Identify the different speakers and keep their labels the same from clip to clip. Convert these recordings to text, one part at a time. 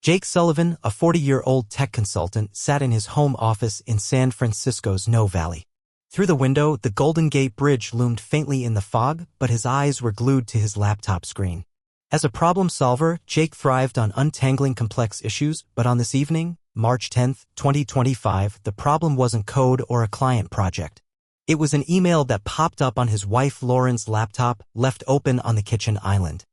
Speaker 1: Jake Sullivan, a 40-year-old tech consultant, sat in his home office in San Francisco's No Valley. Through the window, the Golden Gate Bridge loomed faintly in the fog, but his eyes were glued to his laptop screen. As a problem solver, Jake thrived on untangling complex issues, but on this evening, March 10, 2025, the problem wasn't code or a client project. It was an email that popped up on his wife Lauren's laptop, left open on the kitchen island.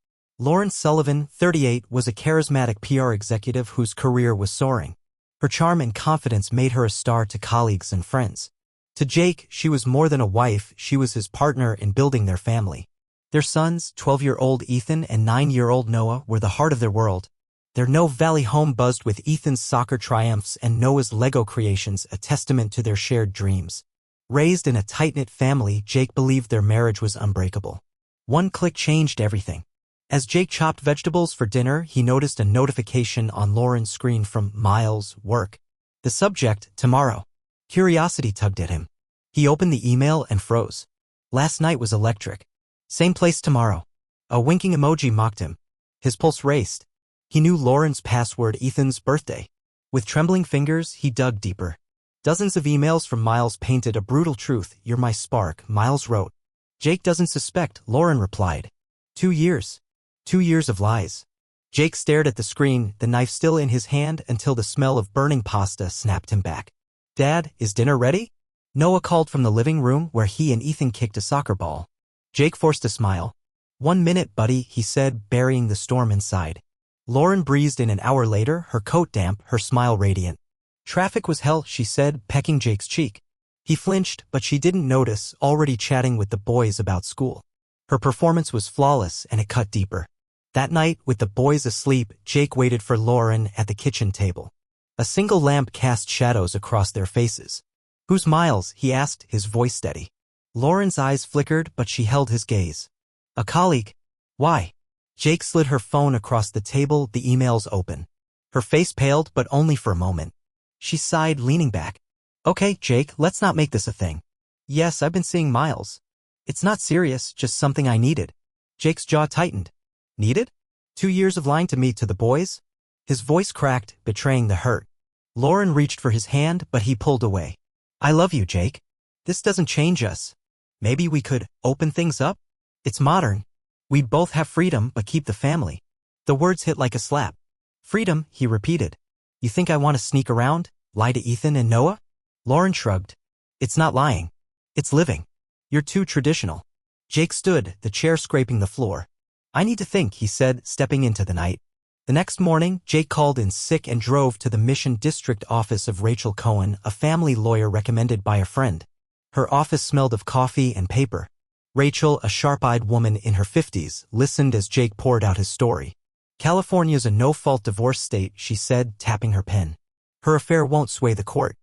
Speaker 1: Lauren Sullivan, 38, was a charismatic PR executive whose career was soaring. Her charm and confidence made her a star to colleagues and friends. To Jake, she was more than a wife, she was his partner in building their family. Their sons, 12-year-old Ethan and 9-year-old Noah, were the heart of their world. Their No Valley home buzzed with Ethan's soccer triumphs and Noah's Lego creations, a testament to their shared dreams. Raised in a tight-knit family, Jake believed their marriage was unbreakable. One click changed everything. As Jake chopped vegetables for dinner, he noticed a notification on Lauren's screen from Miles, work. The subject, tomorrow. Curiosity tugged at him. He opened the email and froze. Last night was electric. Same place tomorrow. A winking emoji mocked him. His pulse raced. He knew Lauren's password, Ethan's birthday. With trembling fingers, he dug deeper. Dozens of emails from Miles painted a brutal truth. You're my spark, Miles wrote. Jake doesn't suspect, Lauren replied. 2 years. 2 years of lies. Jake stared at the screen, the knife still in his hand, until the smell of burning pasta snapped him back. Dad, is dinner ready? Noah called from the living room where he and Ethan kicked a soccer ball. Jake forced a smile. 1 minute, buddy, he said, burying the storm inside. Lauren breezed in an hour later, her coat damp, her smile radiant. Traffic was hell, she said, pecking Jake's cheek. He flinched, but she didn't notice, already chatting with the boys about school. Her performance was flawless, and it cut deeper. That night, with the boys asleep, Jake waited for Lauren at the kitchen table. A single lamp cast shadows across their faces. Who's Miles? He asked, his voice steady. Lauren's eyes flickered, but she held his gaze. A colleague. Why? Jake slid her phone across the table, the emails open. Her face paled, but only for a moment. She sighed, leaning back. Okay, Jake, let's not make this a thing. Yes, I've been seeing Miles. It's not serious, just something I needed. Jake's jaw tightened. Needed? 2 years of lying to me, to the boys? His voice cracked, betraying the hurt. Lauren reached for his hand, but he pulled away. I love you, Jake. This doesn't change us. Maybe we could open things up? It's modern. We'd both have freedom, but keep the family. The words hit like a slap. Freedom, he repeated. You think I want to sneak around, lie to Ethan and Noah? Lauren shrugged. It's not lying. It's living. You're too traditional. Jake stood, the chair scraping the floor. I need to think, he said, stepping into the night. The next morning, Jake called in sick and drove to the Mission District office of Rachel Cohen, a family lawyer recommended by a friend. Her office smelled of coffee and paper. Rachel, a sharp-eyed woman in her 50s, listened as Jake poured out his story. California's a no-fault divorce state, she said, tapping her pen. Her affair won't sway the court.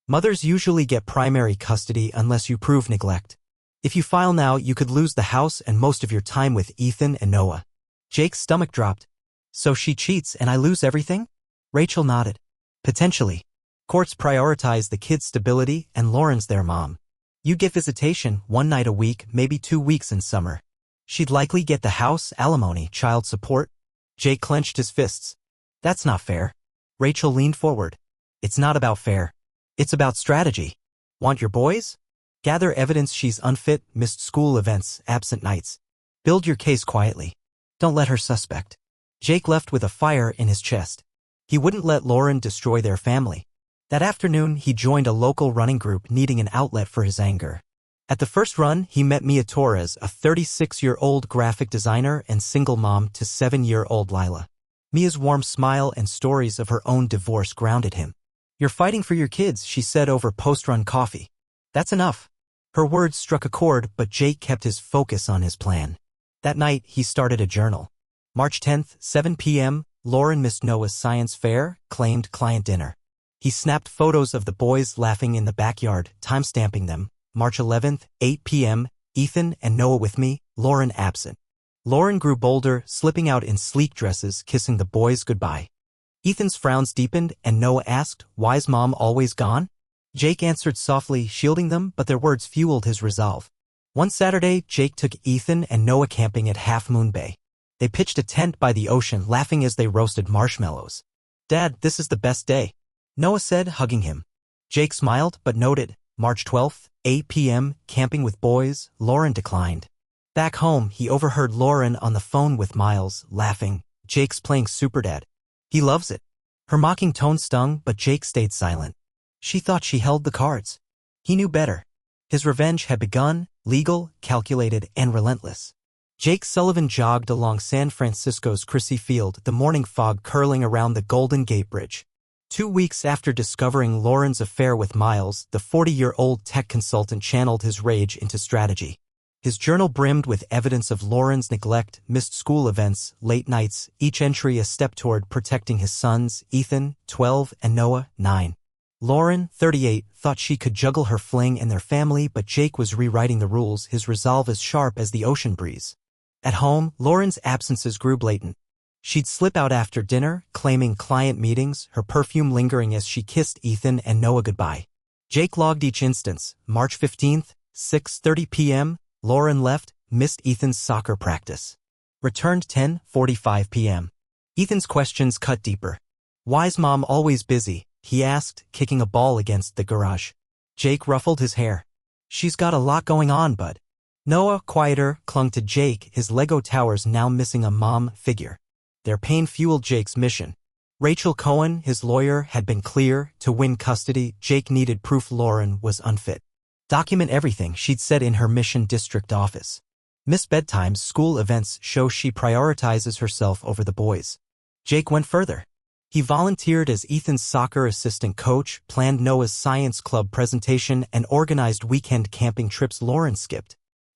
Speaker 1: Mothers usually get primary custody unless you prove neglect. If you file now, you could lose the house and most of your time with Ethan and Noah. Jake's stomach dropped. So she cheats and I lose everything? Rachel nodded. Potentially. Courts prioritize the kid's stability and Lauren's their mom. You get visitation 1 night a week, maybe 2 weeks in summer. She'd likely get the house, alimony, child support. Jake clenched his fists. That's not fair. Rachel leaned forward. It's not about fair. It's about strategy. Want your boys? Gather evidence she's unfit, missed school events, absent nights. Build your case quietly. Don't let her suspect. Jake left with a fire in his chest. He wouldn't let Lauren destroy their family. That afternoon, he joined a local running group needing an outlet for his anger. At the first run, he met Mia Torres, a 36-year-old graphic designer and single mom to 7-year-old Lila. Mia's warm smile and stories of her own divorce grounded him. You're fighting for your kids, she said over post-run coffee. That's enough. Her words struck a chord, but Jake kept his focus on his plan. That night, he started a journal. March 10th, 7 p.m., Lauren missed Noah's science fair, claimed client dinner. He snapped photos of the boys laughing in the backyard, timestamping them. March 11th, 8 p.m., Ethan and Noah with me, Lauren absent. Lauren grew bolder, slipping out in sleek dresses, kissing the boys goodbye. Ethan's frowns deepened, and Noah asked, why's mom always gone? Jake answered softly, shielding them, but their words fueled his resolve. One Saturday, Jake took Ethan and Noah camping at Half Moon Bay. They pitched a tent by the ocean, laughing as they roasted marshmallows. Dad, this is the best day, Noah said, hugging him. Jake smiled but noted, March 12th, 8 p.m., camping with boys, Lauren declined. Back home, he overheard Lauren on the phone with Miles, laughing. Jake's playing Superdad. He loves it. Her mocking tone stung, but Jake stayed silent. She thought she held the cards. He knew better. His revenge had begun, legal, calculated, and relentless. Jake Sullivan jogged along San Francisco's Crissy Field, the morning fog curling around the Golden Gate Bridge. 2 weeks after discovering Lauren's affair with Miles, the 40-year-old tech consultant channeled his rage into strategy. His journal brimmed with evidence of Lauren's neglect, missed school events, late nights, each entry a step toward protecting his sons, Ethan, 12, and Noah, 9. Lauren, 38, thought she could juggle her fling and their family, but Jake was rewriting the rules, his resolve as sharp as the ocean breeze. At home, Lauren's absences grew blatant. She'd slip out after dinner, claiming client meetings, her perfume lingering as she kissed Ethan and Noah goodbye. Jake logged each instance. March 15th, 6:30 p.m., Lauren left, missed Ethan's soccer practice. Returned 10:45 p.m. Ethan's questions cut deeper. Why's Mom always busy? He asked, kicking a ball against the garage. Jake ruffled his hair. She's got a lot going on, bud. Noah, quieter, clung to Jake, his Lego towers now missing a mom figure. Their pain fueled Jake's mission. Rachel Cohen, his lawyer, had been clear. To win custody, Jake needed proof Lauren was unfit. Document everything, she'd said in her Mission District office. Miss bedtimes, school events show she prioritizes herself over the boys. Jake went further. He volunteered as Ethan's soccer assistant coach, planned Noah's science club presentation, and organized weekend camping trips Lauren skipped.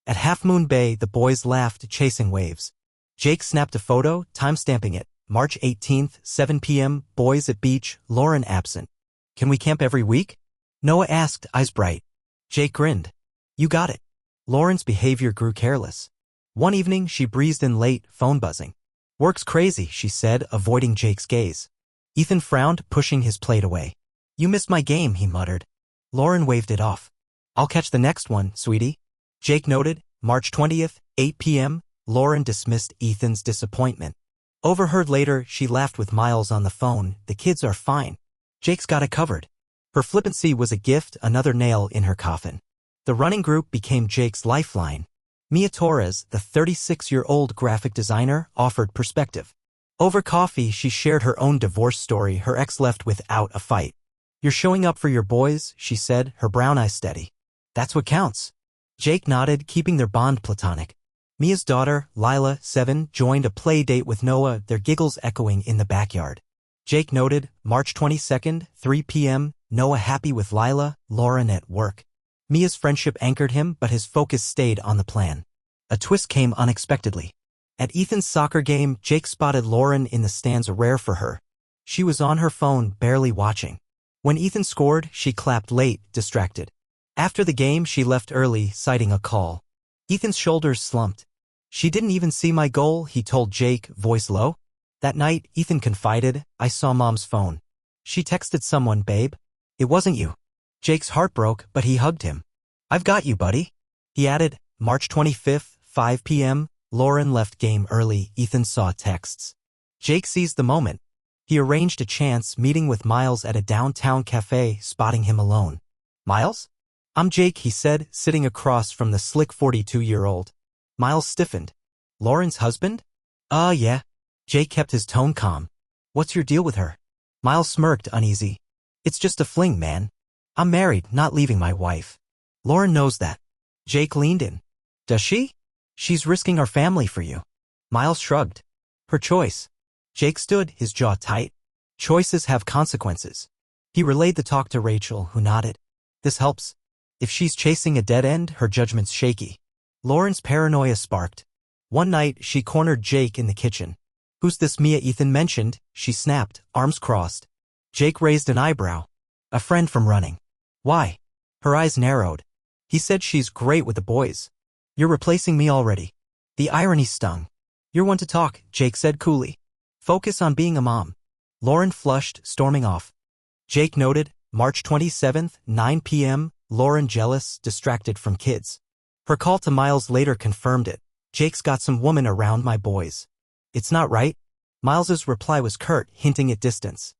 Speaker 1: At Half Moon Bay, the boys laughed, chasing waves. Jake snapped a photo, timestamping it. March 18th, 7 p.m., boys at beach, Lauren absent. Can we camp every week? Noah asked, eyes bright. Jake grinned. You got it. Lauren's behavior grew careless. One evening, she breezed in late, phone buzzing. Work's crazy, she said, avoiding Jake's gaze. Ethan frowned, pushing his plate away. You missed my game, he muttered. Lauren waved it off. I'll catch the next one, sweetie. Jake noted, March 20th, 8 p.m., Lauren dismissed Ethan's disappointment. Overheard later, she laughed with Miles on the phone. The kids are fine. Jake's got it covered. Her flippancy was a gift, another nail in her coffin. The running group became Jake's lifeline. Mia Torres, the 36-year-old graphic designer, offered perspective. Over coffee, she shared her own divorce story. Her ex left without a fight. You're showing up for your boys, she said, her brown eyes steady. That's what counts. Jake nodded, keeping their bond platonic. Mia's daughter, Lila, 7, joined a play date with Noah, their giggles echoing in the backyard. Jake noted, March 22nd, 3 p.m., Noah happy with Lila, Lauren at work. Mia's friendship anchored him, but his focus stayed on the plan. A twist came unexpectedly. At Ethan's soccer game, Jake spotted Lauren in the stands, rare for her. She was on her phone, barely watching. When Ethan scored, she clapped late, distracted. After the game, she left early, citing a call. Ethan's shoulders slumped. She didn't even see my goal, he told Jake, voice low. That night, Ethan confided, I saw Mom's phone. She texted someone, babe. It wasn't you. Jake's heart broke, but he hugged him. I've got you, buddy. He added, March 25th, 5 p.m., Lauren left game early. Ethan saw texts. Jake seized the moment. He arranged a chance meeting with Miles at a downtown cafe, spotting him alone. Miles? I'm Jake, he said, sitting across from the slick 42-year-old. Miles stiffened. Lauren's husband? Yeah. Jake kept his tone calm. What's your deal with her? Miles smirked, uneasy. It's just a fling, man. I'm married, not leaving my wife. Lauren knows that. Jake leaned in. Does she? She's risking our family for you. Miles shrugged. Her choice. Jake stood, his jaw tight. Choices have consequences. He relayed the talk to Rachel, who nodded. This helps. If she's chasing a dead end, her judgment's shaky. Lauren's paranoia sparked. One night, she cornered Jake in the kitchen. Who's this Mia Ethan mentioned? She snapped, arms crossed. Jake raised an eyebrow. A friend from running. Why? Her eyes narrowed. He said she's great with the boys. You're replacing me already. The irony stung. You're one to talk, Jake said coolly. Focus on being a mom. Lauren flushed, storming off. Jake noted, March 27th, 9 p.m., Lauren jealous, distracted from kids. Her call to Miles later confirmed it. Jake's got some woman around my boys. It's not right. Miles's reply was curt, hinting at distance.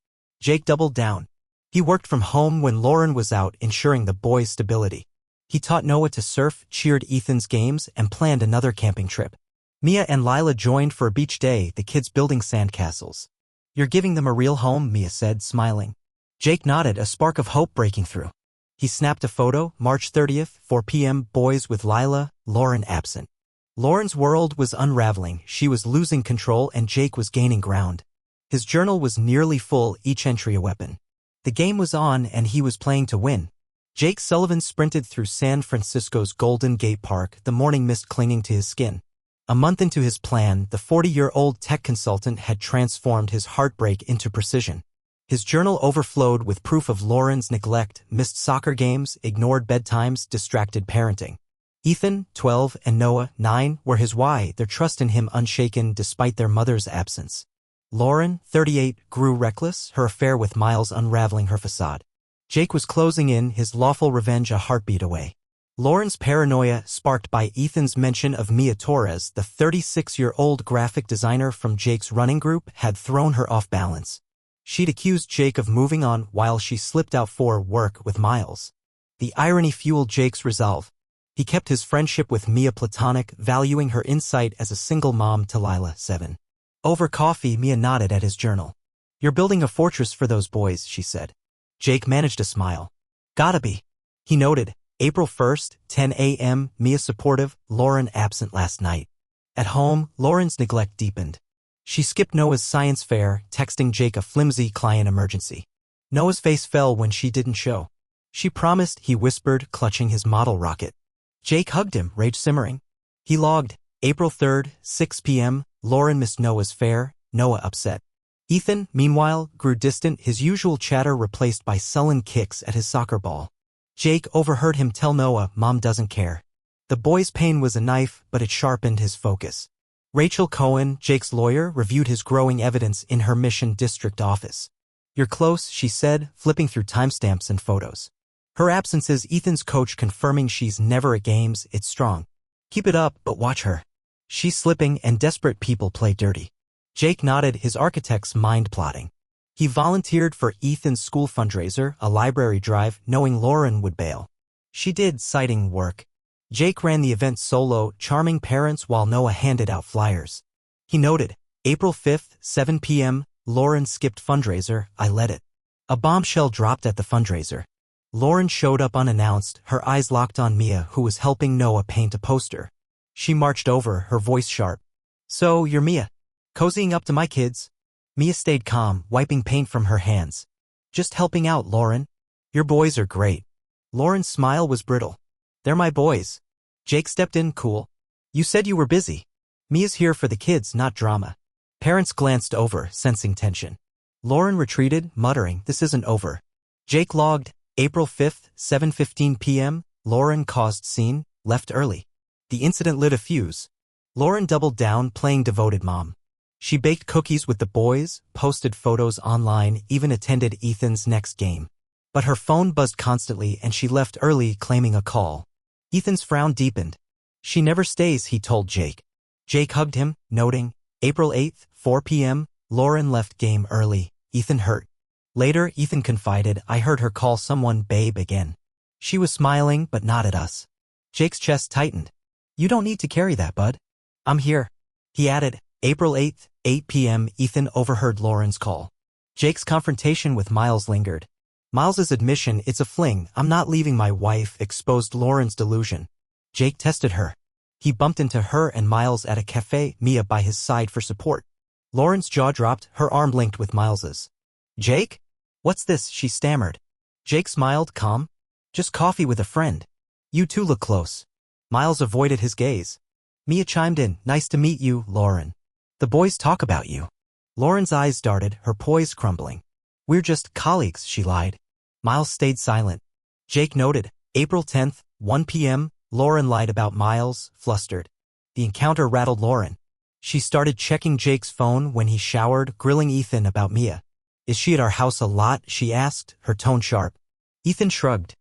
Speaker 1: Jake doubled down. He worked from home when Lauren was out, ensuring the boys' stability. He taught Noah to surf, cheered Ethan's games, and planned another camping trip. Mia and Lila joined for a beach day, the kids building sandcastles. "You're giving them a real home," Mia said, smiling. Jake nodded, a spark of hope breaking through. He snapped a photo, March 30th, 4 p.m., boys with Lila, Lauren absent. Lauren's world was unraveling, she was losing control and Jake was gaining ground. His journal was nearly full, each entry a weapon. The game was on and he was playing to win. Jake Sullivan sprinted through San Francisco's Golden Gate Park, the morning mist clinging to his skin. A month into his plan, the 40-year-old tech consultant had transformed his heartbreak into precision. His journal overflowed with proof of Lauren's neglect, missed soccer games, ignored bedtimes, distracted parenting. Ethan, 12, and Noah, 9, were his why, their trust in him unshaken despite their mother's absence. Lauren, 38, grew reckless, her affair with Miles unraveling her facade. Jake was closing in, his lawful revenge a heartbeat away. Lauren's paranoia, sparked by Ethan's mention of Mia Torres, the 36-year-old graphic designer from Jake's running group, had thrown her off balance. She'd accused Jake of moving on while she slipped out for work with Miles. The irony fueled Jake's resolve. He kept his friendship with Mia platonic, valuing her insight as a single mom to Lila, 7. Over coffee, Mia nodded at his journal. "You're building a fortress for those boys," she said. Jake managed a smile. "Gotta be." He noted, April 1st, 10 a.m., Mia supportive, Lauren absent last night. At home, Lauren's neglect deepened. She skipped Noah's science fair, texting Jake a flimsy client emergency. Noah's face fell when she didn't show. "She promised," he whispered, clutching his model rocket. Jake hugged him, rage simmering. He logged, April 3rd, 6 p.m., Lauren missed Noah's fair, Noah upset. Ethan, meanwhile, grew distant, his usual chatter replaced by sullen kicks at his soccer ball. Jake overheard him tell Noah, "Mom doesn't care." The boy's pain was a knife, but it sharpened his focus. Rachel Cohen, Jake's lawyer, reviewed his growing evidence in her Mission District office. "You're close," she said, flipping through timestamps and photos. Her absence is Ethan's coach confirming she's never at games, it's strong. "Keep it up, but watch her. She's slipping and desperate people play dirty." Jake nodded, his architect's mind plotting. He volunteered for Ethan's school fundraiser, a library drive, knowing Lauren would bail. She did, citing work. Jake ran the event solo, charming parents while Noah handed out flyers. He noted, April 5th, 7 p.m., Lauren skipped fundraiser, I led it. A bombshell dropped at the fundraiser. Lauren showed up unannounced, her eyes locked on Mia, who was helping Noah paint a poster. She marched over, her voice sharp. "So, you're Mia. Cozying up to my kids?" Mia stayed calm, wiping paint from her hands. "Just helping out, Lauren. Your boys are great." Lauren's smile was brittle. "They're my boys." Jake stepped in, cool. "You said you were busy." "Mia's here for the kids, not drama." Parents glanced over, sensing tension. Lauren retreated, muttering, "This isn't over." Jake logged, April 5th, 7:15 p.m., Lauren caused scene, left early. The incident lit a fuse. Lauren doubled down, playing devoted mom. She baked cookies with the boys, posted photos online, even attended Ethan's next game. But her phone buzzed constantly and she left early, claiming a call. Ethan's frown deepened. "She never stays," he told Jake. Jake hugged him, noting, April 8th, 4 p.m., Lauren left game early, Ethan hurt. Later, Ethan confided, "I heard her call someone babe again. She was smiling, but not at us." Jake's chest tightened. "You don't need to carry that, bud. I'm here." He added, April 8th, 8 p.m., Ethan overheard Lauren's call. Jake's confrontation with Miles lingered. Miles's admission, "It's a fling, I'm not leaving my wife," exposed Lauren's delusion. Jake tested her. He bumped into her and Miles at a cafe, Mia by his side for support. Lauren's jaw dropped, her arm linked with Miles's. "Jake? What's this?" she stammered. Jake smiled, calm. "Just coffee with a friend. You two look close." Miles avoided his gaze. Mia chimed in, "Nice to meet you, Lauren. The boys talk about you." Lauren's eyes darted, her poise crumbling. "We're just colleagues," she lied. Miles stayed silent. Jake noted, April 10th, 1 p.m., Lauren lied about Miles, flustered. The encounter rattled Lauren. She started checking Jake's phone when he showered, grilling Ethan about Mia. "Is she at our house a lot?" she asked, her tone sharp. Ethan shrugged.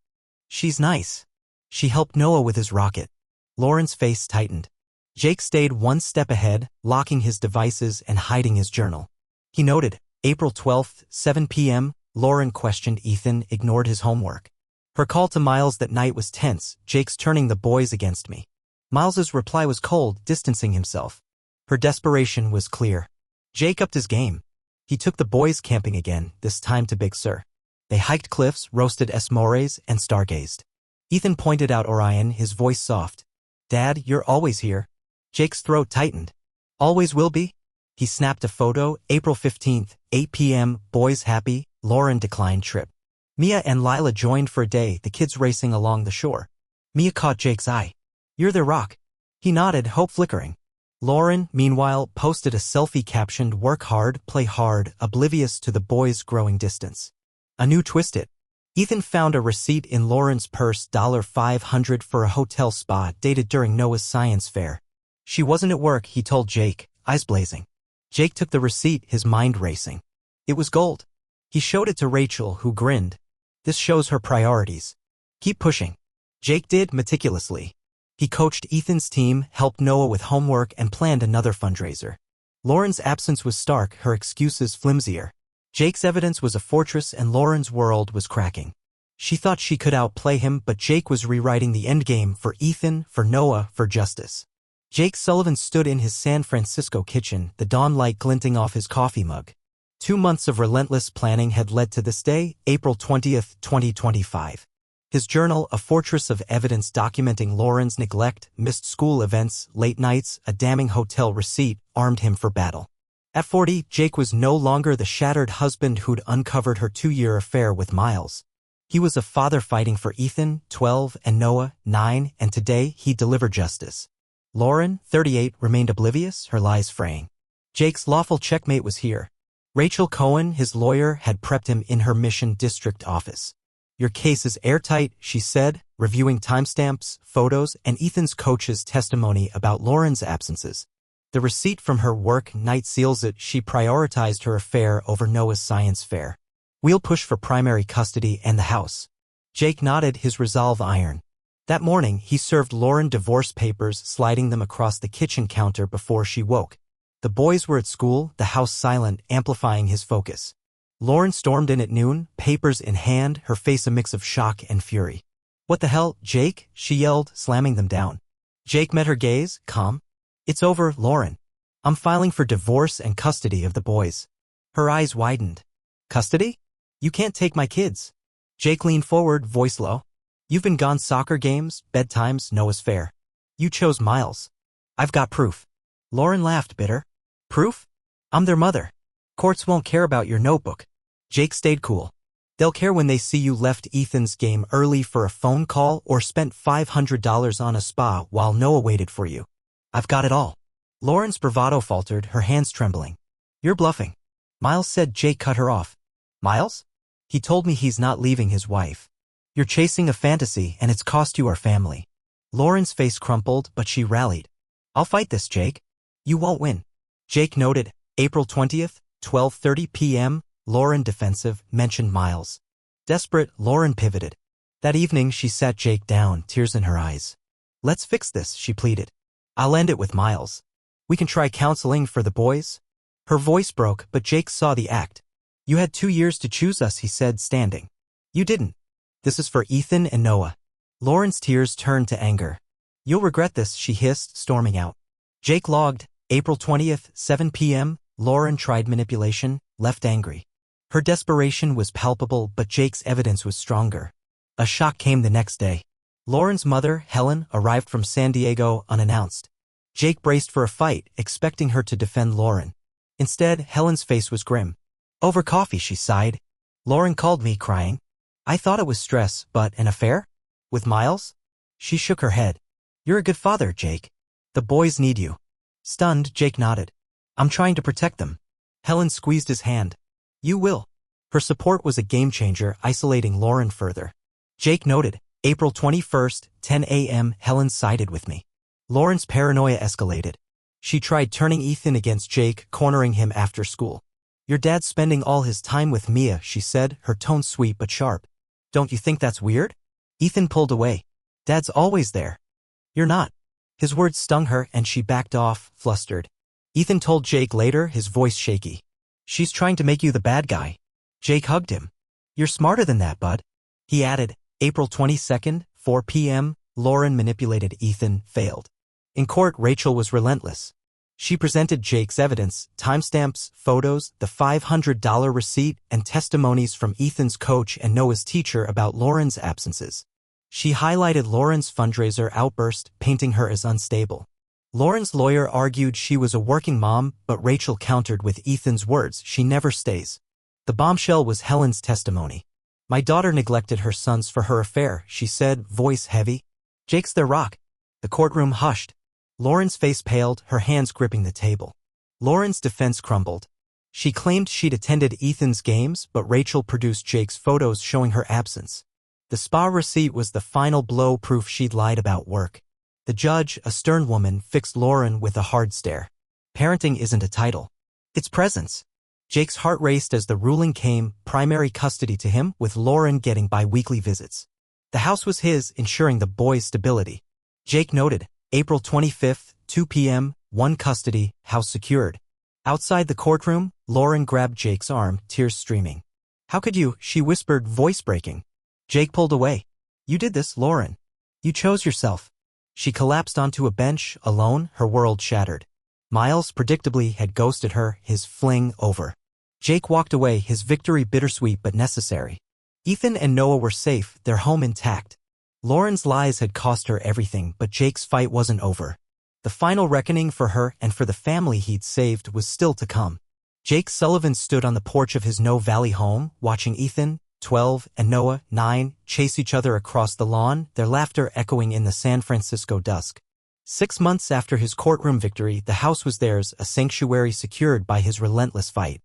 Speaker 1: "She's nice. She helped Noah with his rocket." Lauren's face tightened. Jake stayed one step ahead, locking his devices and hiding his journal. He noted, April 12th, 7 p.m., Lauren questioned Ethan, ignored his homework. Her call to Miles that night was tense. Jake's turning the boys against me. Miles's reply was cold, distancing himself. Her desperation was clear. Jake upped his game. He took the boys camping again, this time to Big Sur. They hiked cliffs, roasted s'mores, and stargazed. Ethan pointed out Orion, his voice soft. Dad, you're always here. Jake's throat tightened. Always will be? He snapped a photo. April 15th, 8 p.m., boys happy. Lauren declined trip. Mia and Lila joined for a day, the kids racing along the shore. Mia caught Jake's eye. You're their rock. He nodded, hope flickering. Lauren, meanwhile, posted a selfie captioned work hard, play hard, oblivious to the boys' growing distance. A new twist it. Ethan found a receipt in Lauren's purse, $500 for a hotel spa dated during Noah's science fair. She wasn't at work, he told Jake, eyes blazing. Jake took the receipt, his mind racing. It was gold. He showed it to Rachel, who grinned. This shows her priorities. Keep pushing. Jake did meticulously. He coached Ethan's team, helped Noah with homework, and planned another fundraiser. Lauren's absence was stark, her excuses flimsier. Jake's evidence was a fortress and Lauren's world was cracking. She thought she could outplay him, but Jake was rewriting the endgame for Ethan, for Noah, for justice. Jake Sullivan stood in his San Francisco kitchen, the dawn light glinting off his coffee mug. 2 months of relentless planning had led to this day, April 20th, 2025. His journal, a fortress of evidence documenting Lauren's neglect, missed school events, late nights, a damning hotel receipt, armed him for battle. At 40, Jake was no longer the shattered husband who'd uncovered her 2-year affair with Miles. He was a father fighting for Ethan, 12, and Noah, 9, and today he delivered justice. Lauren, 38, remained oblivious, her lies fraying. Jake's lawful checkmate was here. Rachel Cohen, his lawyer, had prepped him in her Mission District office. Your case is airtight, she said, reviewing timestamps, photos, and Ethan's coach's testimony about Lauren's absences. The receipt from her work night seals it. She prioritized her affair over Noah's science fair. We'll push for primary custody and the house. Jake nodded, his resolve iron. That morning, he served Lauren divorce papers, sliding them across the kitchen counter before she woke. The boys were at school, the house silent, amplifying his focus. Lauren stormed in at noon, papers in hand, her face a mix of shock and fury. What the hell, Jake? She yelled, slamming them down. Jake met her gaze, calm. It's over, Lauren. I'm filing for divorce and custody of the boys. Her eyes widened. Custody? You can't take my kids. Jake leaned forward, voice low. You've been gone soccer games, bedtimes, Noah's fair. You chose Miles. I've got proof. Lauren laughed, bitter. Proof? I'm their mother. Courts won't care about your notebook. Jake stayed cool. They'll care when they see you left Ethan's game early for a phone call or spent $500 on a spa while Noah waited for you. I've got it all. Lauren's bravado faltered, her hands trembling. You're bluffing. Miles said. Jake cut her off. Miles? He told me he's not leaving his wife. You're chasing a fantasy and it's cost you our family. Lauren's face crumpled, but she rallied. I'll fight this, Jake. You won't win. Jake noted. April 20th, 12:30 p.m., Lauren defensive, mentioned Miles. Desperate, Lauren pivoted. That evening she sat Jake down, tears in her eyes. Let's fix this, she pleaded. I'll end it with Miles. We can try counseling for the boys. Her voice broke, but Jake saw the act. You had 2 years to choose us, he said, standing. You didn't. This is for Ethan and Noah. Lauren's tears turned to anger. You'll regret this, she hissed, storming out. Jake logged. April 20th, 7 p.m., Lauren tried manipulation, left angry. Her desperation was palpable, but Jake's evidence was stronger. A shock came the next day. Lauren's mother, Helen, arrived from San Diego unannounced. Jake braced for a fight, expecting her to defend Lauren. Instead, Helen's face was grim. Over coffee, she sighed. Lauren called me, crying. I thought it was stress, but an affair? With Miles? She shook her head. You're a good father, Jake. The boys need you. Stunned, Jake nodded. I'm trying to protect them. Helen squeezed his hand. You will. Her support was a game-changer, isolating Lauren further. Jake noted. April 21st, 10 a.m., Helen sided with me. Lauren's paranoia escalated. She tried turning Ethan against Jake, cornering him after school. Your dad's spending all his time with Mia, she said, her tone sweet but sharp. Don't you think that's weird? Ethan pulled away. Dad's always there. You're not. His words stung her and she backed off, flustered. Ethan told Jake later, his voice shaky. She's trying to make you the bad guy. Jake hugged him. You're smarter than that, bud. He added. April 22nd, 4 p.m., Lauren manipulated Ethan, failed. In court, Rachel was relentless. She presented Jake's evidence, timestamps, photos, the $500 receipt, and testimonies from Ethan's coach and Noah's teacher about Lauren's absences. She highlighted Lauren's fundraiser outburst, painting her as unstable. Lauren's lawyer argued she was a working mom, but Rachel countered with Ethan's words, she never stays. The bombshell was Helen's testimony. My daughter neglected her sons for her affair, she said, voice heavy. Jake's their rock. The courtroom hushed. Lauren's face paled, her hands gripping the table. Lauren's defense crumbled. She claimed she'd attended Ethan's games, but Rachel produced Jake's photos showing her absence. The spa receipt was the final blow, proof she'd lied about work. The judge, a stern woman, fixed Lauren with a hard stare. Parenting isn't a title. It's presence. Jake's heart raced as the ruling came, primary custody to him, with Lauren getting bi-weekly visits. The house was his, ensuring the boy's stability. Jake noted, April 25th, 2 p.m., 1 custody, house secured. Outside the courtroom, Lauren grabbed Jake's arm, tears streaming. How could you, she whispered, voice breaking. Jake pulled away. You did this, Lauren. You chose yourself. She collapsed onto a bench, alone, her world shattered. Miles, predictably, had ghosted her, his fling over. Jake walked away, his victory bittersweet but necessary. Ethan and Noah were safe, their home intact. Lauren's lies had cost her everything, but Jake's fight wasn't over. The final reckoning for her and for the family he'd saved was still to come. Jake Sullivan stood on the porch of his No Valley home, watching Ethan, 12, and Noah, 9, chase each other across the lawn, their laughter echoing in the San Francisco dusk. 6 months after his courtroom victory, the house was theirs, a sanctuary secured by his relentless fight.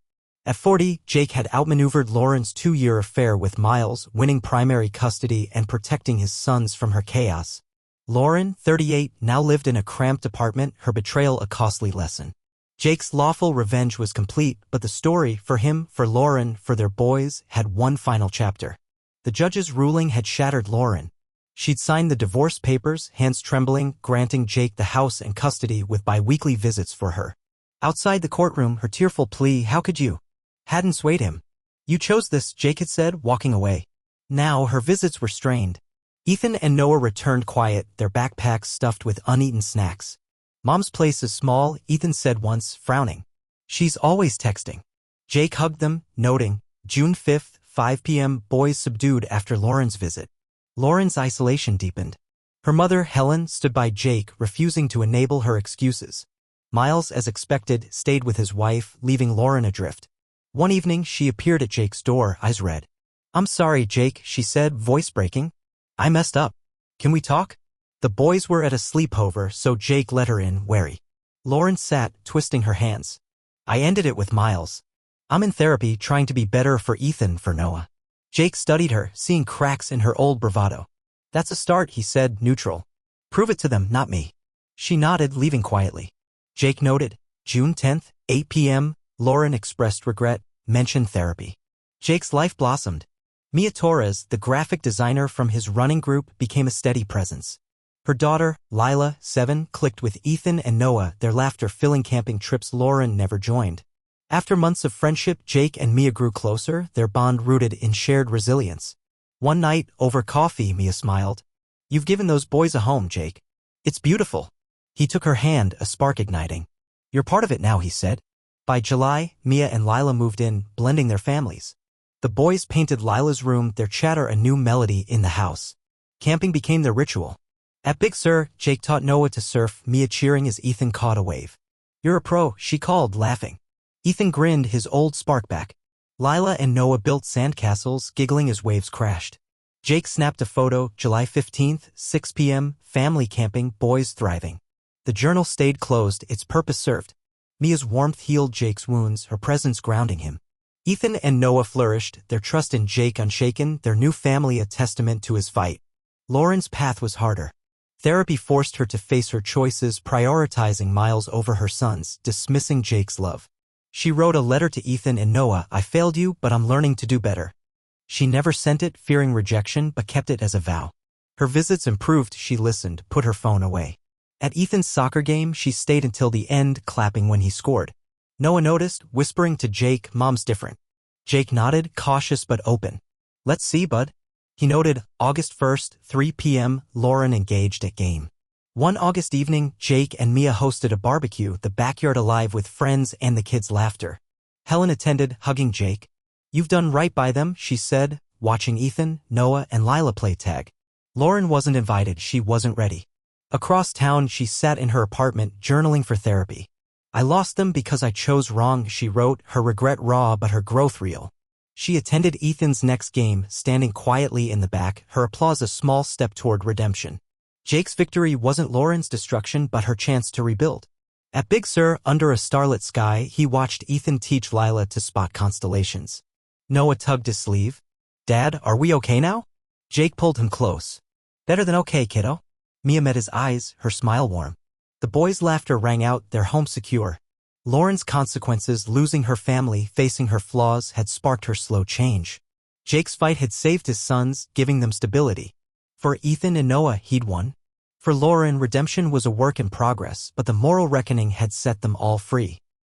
Speaker 1: At 40, Jake had outmaneuvered Lauren's 2-year affair with Miles, winning primary custody and protecting his sons from her chaos. Lauren, 38, now lived in a cramped apartment, her betrayal a costly lesson. Jake's lawful revenge was complete, but the story, for him, for Lauren, for their boys, had one final chapter. The judge's ruling had shattered Lauren. She'd signed the divorce papers, hands trembling, granting Jake the house and custody with bi-weekly visits for her. Outside the courtroom, her tearful plea, how could you? Hadn't swayed him. You chose this, Jake had said, walking away. Now her visits were strained. Ethan and Noah returned quiet, their backpacks stuffed with uneaten snacks. Mom's place is small, Ethan said once, frowning. She's always texting. Jake hugged them, noting, June 5th, 5 p.m., boys subdued after Lauren's visit. Lauren's isolation deepened. Her mother, Helen, stood by Jake, refusing to enable her excuses. Miles, as expected, stayed with his wife, leaving Lauren adrift. One evening, she appeared at Jake's door, eyes red. I'm sorry, Jake, she said, voice breaking. I messed up. Can we talk? The boys were at a sleepover, so Jake let her in, wary. Lauren sat, twisting her hands. I ended it with Miles. I'm in therapy, trying to be better for Ethan, for Noah. Jake studied her, seeing cracks in her old bravado. That's a start, he said, neutral. Prove it to them, not me. She nodded, leaving quietly. Jake noted, June 10th, 8 p.m., Lauren expressed regret, mentioned therapy. Jake's life blossomed. Mia Torres, the graphic designer from his running group, became a steady presence. Her daughter, Lila, 7, clicked with Ethan and Noah, their laughter filling camping trips Lauren never joined. After months of friendship, Jake and Mia grew closer, their bond rooted in shared resilience. One night, over coffee, Mia smiled. You've given those boys a home, Jake. It's beautiful. He took her hand, a spark igniting. You're part of it now, he said. By July, Mia and Lila moved in, blending their families. The boys painted Lila's room, their chatter a new melody in the house. Camping became their ritual. At Big Sur, Jake taught Noah to surf, Mia cheering as Ethan caught a wave. You're a pro, she called, laughing. Ethan grinned, his old spark back. Lila and Noah built sandcastles, giggling as waves crashed. Jake snapped a photo, July 15th, 6 p.m., family camping, boys thriving. The journal stayed closed, its purpose served. Mia's warmth healed Jake's wounds, her presence grounding him. Ethan and Noah flourished, their trust in Jake unshaken, their new family a testament to his fight. Lauren's path was harder. Therapy forced her to face her choices, prioritizing Miles over her sons, dismissing Jake's love. She wrote a letter to Ethan and Noah, I failed you, but I'm learning to do better. She never sent it, fearing rejection, but kept it as a vow. Her visits improved, she listened, put her phone away. At Ethan's soccer game, she stayed until the end, clapping when he scored. Noah noticed, whispering to Jake, "Mom's different." Jake nodded, cautious but open. "Let's see, bud." He noted, August 1st, 3 p.m., Lauren engaged at game. One August evening, Jake and Mia hosted a barbecue, the backyard alive with friends and the kids' laughter. Helen attended, hugging Jake. "You've done right by them," she said, watching Ethan, Noah, and Lila play tag. Lauren wasn't invited, she wasn't ready. Across town, she sat in her apartment, journaling for therapy. "I lost them because I chose wrong," she wrote, her regret raw but her growth real. She attended Ethan's next game, standing quietly in the back, her applause a small step toward redemption. Jake's victory wasn't Lauren's destruction but her chance to rebuild. At Big Sur, under a starlit sky, he watched Ethan teach Lila to spot constellations. Noah tugged his sleeve. "Dad, are we okay now?" Jake pulled him close. "Better than okay, kiddo." Mia met his eyes, her smile warm. The boys' laughter rang out, their home secure. Lauren's consequences, losing her family, facing her flaws, had sparked her slow change. Jake's fight had saved his sons, giving them stability. For Ethan and Noah, he'd won. For Lauren, redemption was a work in progress, but the moral reckoning had set them all free.